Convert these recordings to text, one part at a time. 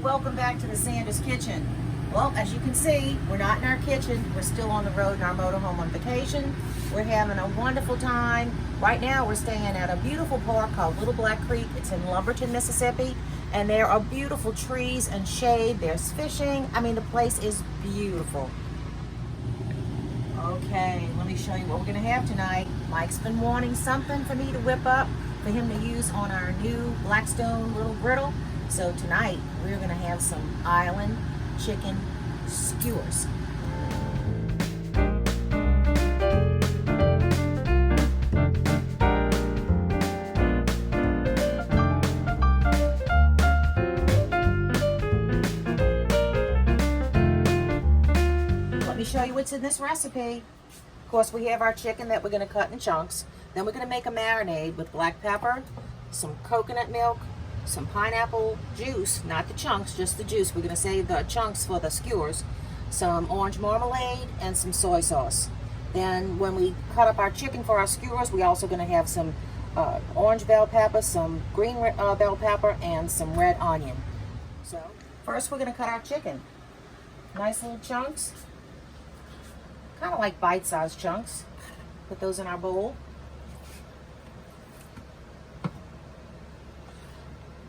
welcome back to the Sanders Kitchen. Well, as you can see, we're not in our kitchen. We're still on the road in our motorhome on vacation. We're having a wonderful time. Right now, we're staying at a beautiful park called Little Black Creek. It's in Lumberton, Mississippi. And there are beautiful trees and shade. There's fishing. I mean, the place is beautiful. Okay, let me show you what we're gonna have tonight. Mike's been wanting something for me to whip up for him to use on our new Blackstone little griddle. So tonight, we're gonna have some island chicken skewers. Let me show you what's in this recipe. Of course, we have our chicken that we're gonna cut in chunks. Then we're gonna make a marinade with black pepper, some coconut milk, some pineapple juice, not the chunks, just the juice. We're gonna save the chunks for the skewers, some orange marmalade, and some soy sauce. Then when we cut up our chicken for our skewers, we're also gonna have some orange bell pepper, some green bell pepper, and some red onion. So first we're gonna cut our chicken. Nice little chunks, kind of like bite-sized chunks. Put those in our bowl.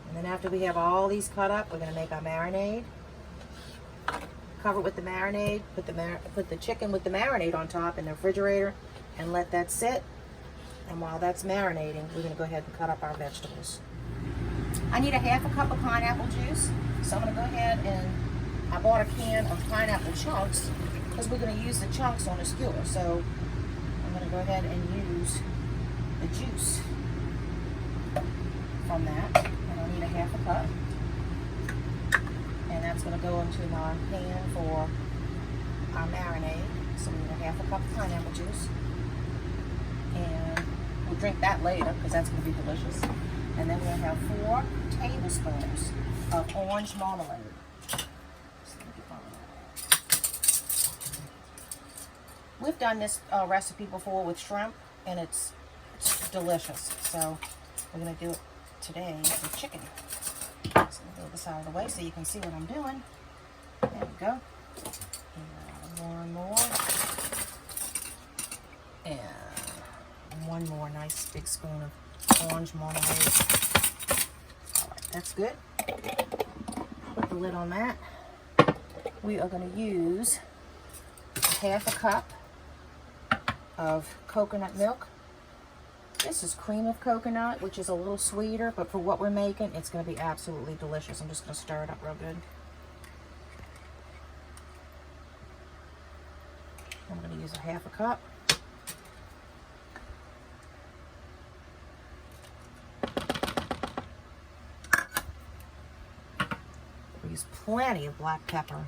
And then after we have all these cut up, we're gonna make our marinade. Cover it with the marinade, put the chicken with the marinade on top in the refrigerator and let that sit. And while that's marinating, we're gonna go ahead and cut up our vegetables. I need a half a cup of pineapple juice. So I'm gonna go ahead and, I bought a can of pineapple chunks because we're gonna use the chunks on a skewer. So I'm gonna go ahead and use the juice from that. I need a half a cup, and that's going to go into my pan for our marinade. So we need a half a cup of pineapple juice, and we'll drink that later because that's going to be delicious. And then we'll have 4 tablespoons of orange marmalade. We've done this recipe before with shrimp, and it's delicious. So we're going to do it today with chicken. So I'm going to move this out of the way so you can see what I'm doing. There we go. And more and more. And one more nice big spoon of orange marmalade. Alright, that's good. Put the lid on that. We are going to use half a cup of coconut milk. This is cream of coconut, which is a little sweeter, but for what we're making, it's going to be absolutely delicious. I'm just going to stir it up real good. I'm going to use a half a cup. We use plenty of black pepper.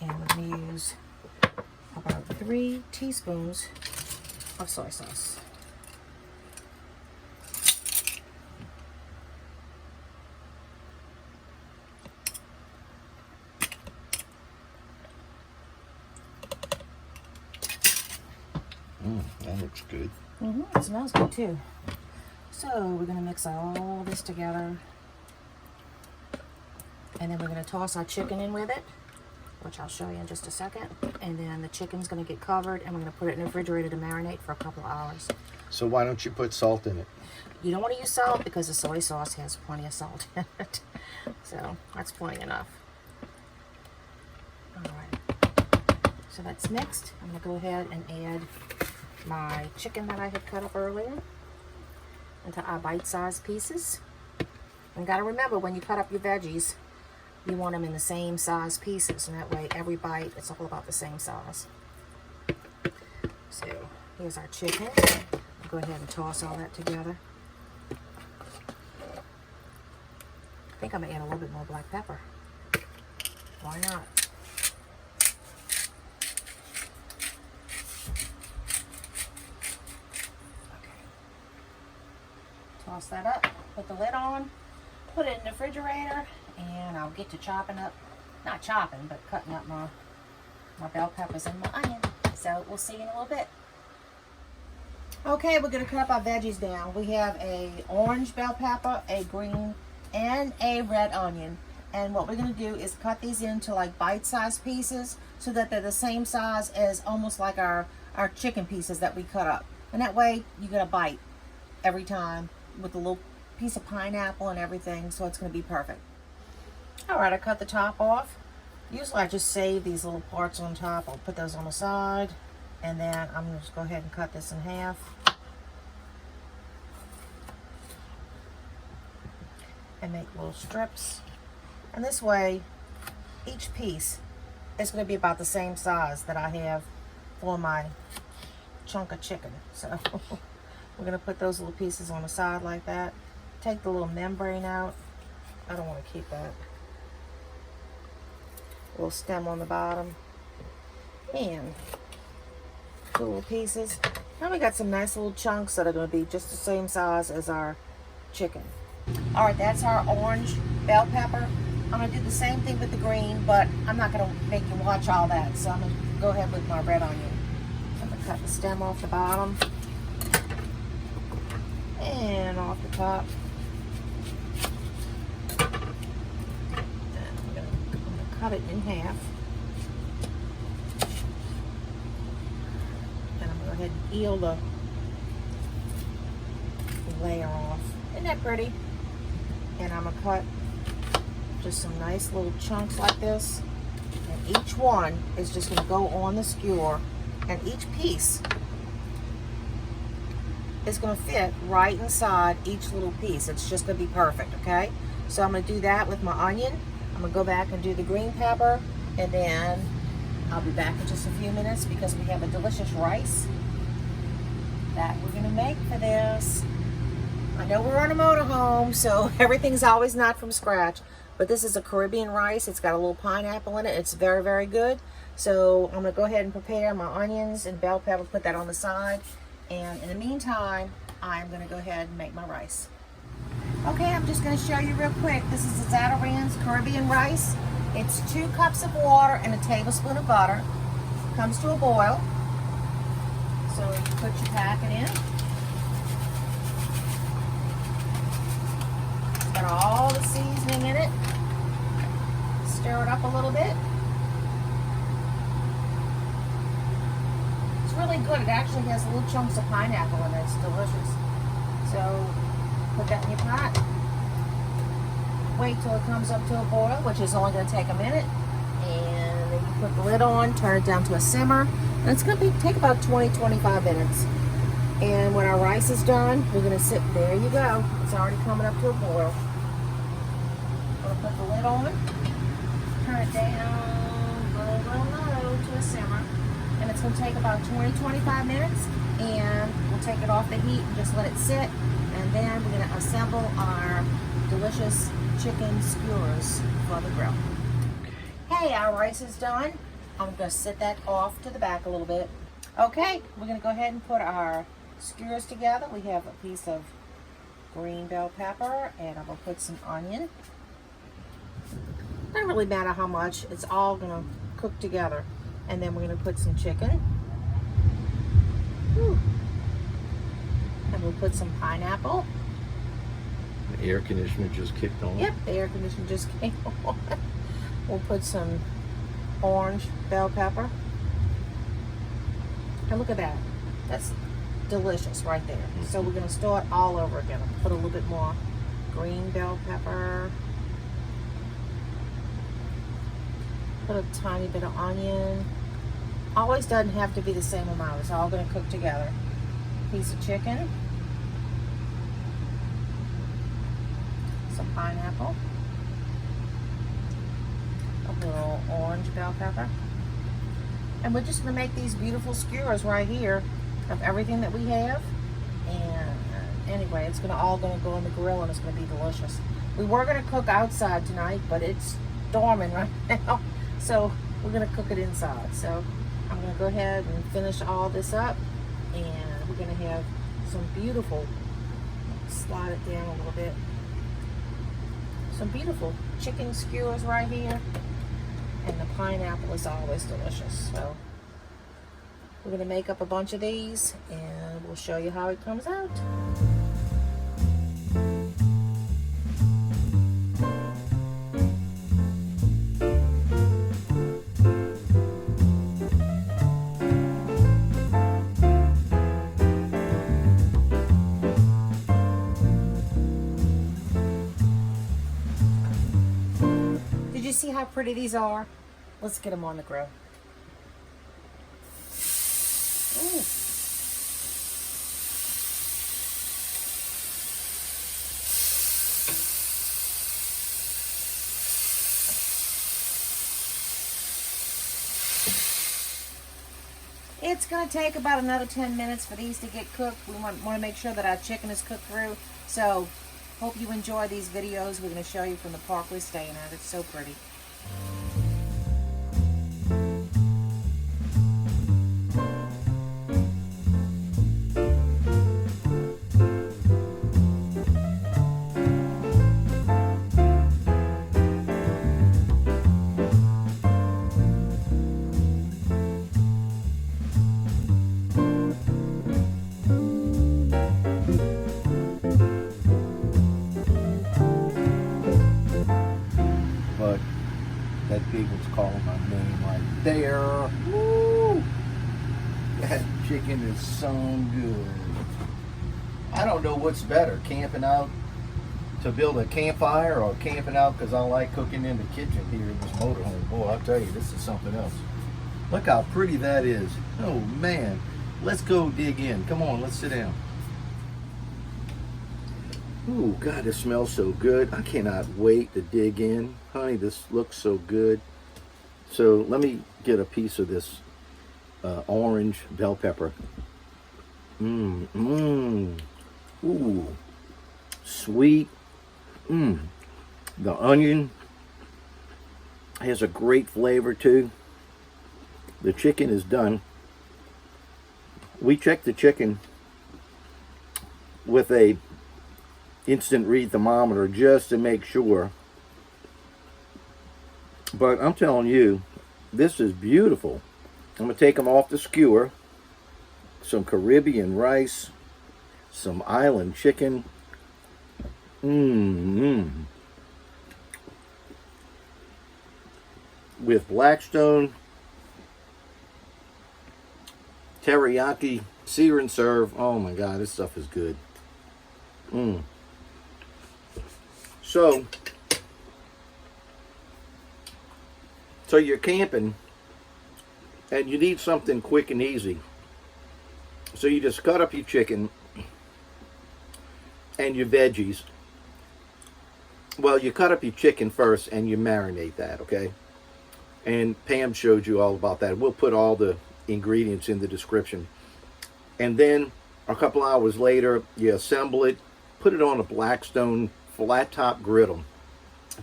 And we're going to use about 3 teaspoons of soy sauce. That looks good. It smells good too. So we're going to mix all this together. And then we're going to toss our chicken in with it, which I'll show you in just a second. And then the chicken's going to get covered, and we're going to put it in the refrigerator to marinate for a couple of hours. So why don't you put salt in it? You don't want to use salt because the soy sauce has plenty of salt in it. So that's plenty enough. Alright. So that's mixed. I'm going to go ahead and add my chicken that I had cut up earlier into our bite-sized pieces. And got to remember, when you cut up your veggies, you want them in the same size pieces, and that way every bite, it's all about the same size. So here's our chicken. I'll go ahead and toss all that together. I think I'm going to add a little bit more black pepper. Why not? Okay. Toss that up, put the lid on, put it in the refrigerator, and I'll get to chopping up, not chopping, but cutting up my bell peppers and my onion. So we'll see you in a little bit. Okay, we're gonna cut up our veggies down. We have a orange bell pepper, a green, and a red onion. And what we're gonna do is cut these into like bite-sized pieces so that they're the same size as almost like our chicken pieces that we cut up. And that way you get a bite every time with a little piece of pineapple and everything, so it's gonna be perfect. All right, I cut the top off. Usually I just save these little parts on top. I'll put those on the side. And then I'm going to just go ahead and cut this in half. And make little strips. And this way, each piece is going to be about the same size that I have for my chunk of chicken. So we're going to put those little pieces on the side like that. Take the little membrane out. I don't want to keep that. A little stem on the bottom. And two little pieces. Now we got some nice little chunks that are going to be just the same size as our chicken. All right, that's our orange bell pepper. I'm going to do the same thing with the green, but I'm not going to make you watch all that. So I'm going to go ahead with my red onion. I'm going to cut the stem off the bottom and off the top. And I'm going to cut it in half. Go ahead and peel the layer off. Isn't that pretty? And I'm going to cut just some nice little chunks like this. And each one is just going to go on the skewer. And each piece is going to fit right inside each little piece. It's just going to be perfect, okay? So I'm going to do that with my onion. I'm going to go back and do the green pepper. And then I'll be back in just a few minutes because we have a delicious rice that we're gonna make for this. I know we're on a motorhome, so everything's always not from scratch, but this is a Caribbean rice. It's got a little pineapple in it. It's very, very good. So I'm gonna go ahead and prepare my onions and bell pepper, put that on the side. And in the meantime, I'm gonna go ahead and make my rice. Okay, I'm just gonna show you real quick. This is the Zatarain's Caribbean rice. It's 2 cups of water and a tablespoon of butter. Comes to a boil. So you put your packet in. It's got all the seasoning in it. Stir it up a little bit. It's really good. It actually has little chunks of pineapple in it. It's delicious. So put that in your pot. Wait till it comes up to a boil, which is only going to take a minute. And then you put the lid on, turn it down to a simmer. And it's going to take about 20-25 minutes. And when our rice is done, we're going to sit, there you go. It's already coming up to a boil. We'll put the lid on, turn it down low to a simmer. And it's going to take about 20-25 minutes. And we'll take it off the heat and just let it sit. And then we're going to assemble our delicious chicken skewers for the grill. Hey, our rice is done. I'm going to set that off to the back a little bit. Okay, we're going to go ahead and put our skewers together. We have a piece of green bell pepper, and I'm going to put some onion. Doesn't really matter how much. It's all going to cook together. And then we're going to put some chicken. Whew. And we'll put some pineapple. The air conditioner just kicked on. Yep, the air conditioner just came on. We'll put some orange bell pepper. And look at that. That's delicious right there. So we're going to start all over again. I'll put a little bit more green bell pepper. Put a tiny bit of onion. Always doesn't have to be the same amount. It's all going to cook together. Piece of chicken. Some pineapple. A little orange bell pepper. And we're just going to make these beautiful skewers right here of everything that we have. And anyway, it's all going to go in the grill, and it's going to be delicious. We were going to cook outside tonight, but it's storming right now. So we're going to cook it inside. So I'm going to go ahead and finish all this up. And we're going to have some beautiful, slide it down a little bit. Some beautiful chicken skewers right here. And the pineapple is always delicious. So We're gonna make up a bunch of these and we'll show you how it comes out. Did you see how pretty these are? Let's get them on the grill. Ooh. It's going to take about another 10 minutes for these to get cooked. We want to make sure that our chicken is cooked through. So, hope you enjoy these videos. We're going to show you from the park we're staying at. It's so pretty. That pig was calling my name right there. Woo! That chicken is so good. I don't know what's better, camping out to build a campfire or camping out because I like cooking in the kitchen here in this motorhome. Boy, I'll tell you, this is something else. Look how pretty that is. Oh man, let's go dig in. Come on, let's sit down. Ooh, God, this smells so good. I cannot wait to dig in. Honey, this looks so good. So let me get a piece of this orange bell pepper. Ooh, sweet. The onion has a great flavor too. The chicken is done. We checked the chicken with a instant read thermometer just to make sure. But I'm telling you, this is beautiful. I'm going to take them off the skewer. Some Caribbean rice. Some island chicken. With Blackstone teriyaki sear and serve. Oh my God, this stuff is good. So you're camping and you need something quick and easy. So you just cut up your chicken and your veggies. Well, you cut up your chicken first and you marinate that, okay? And Pam showed you all about that. We'll put all the ingredients in the description. And then a couple hours later, you assemble it, put it on a Blackstone flat top griddle.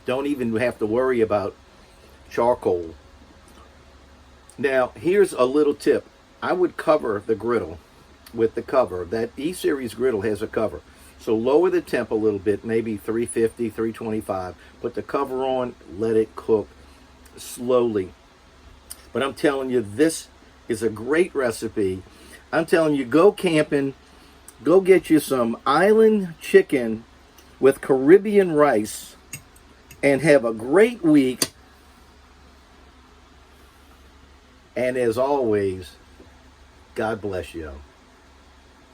Don't even have to worry about charcoal. Now, here's a little tip. I would cover the griddle with the cover. That E Series griddle has a cover. So lower the temp a little bit, maybe 350, 325. Put the cover on, let it cook slowly. But I'm telling you, this is a great recipe. I'm telling you, go camping, go get you some island chicken with Caribbean rice and have a great week. And as always, God bless you.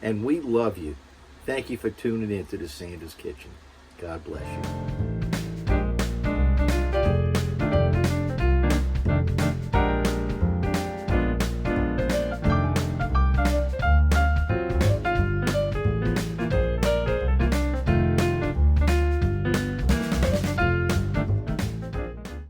And we love you. Thank you for tuning in to the Sanders Kitchen. God bless you.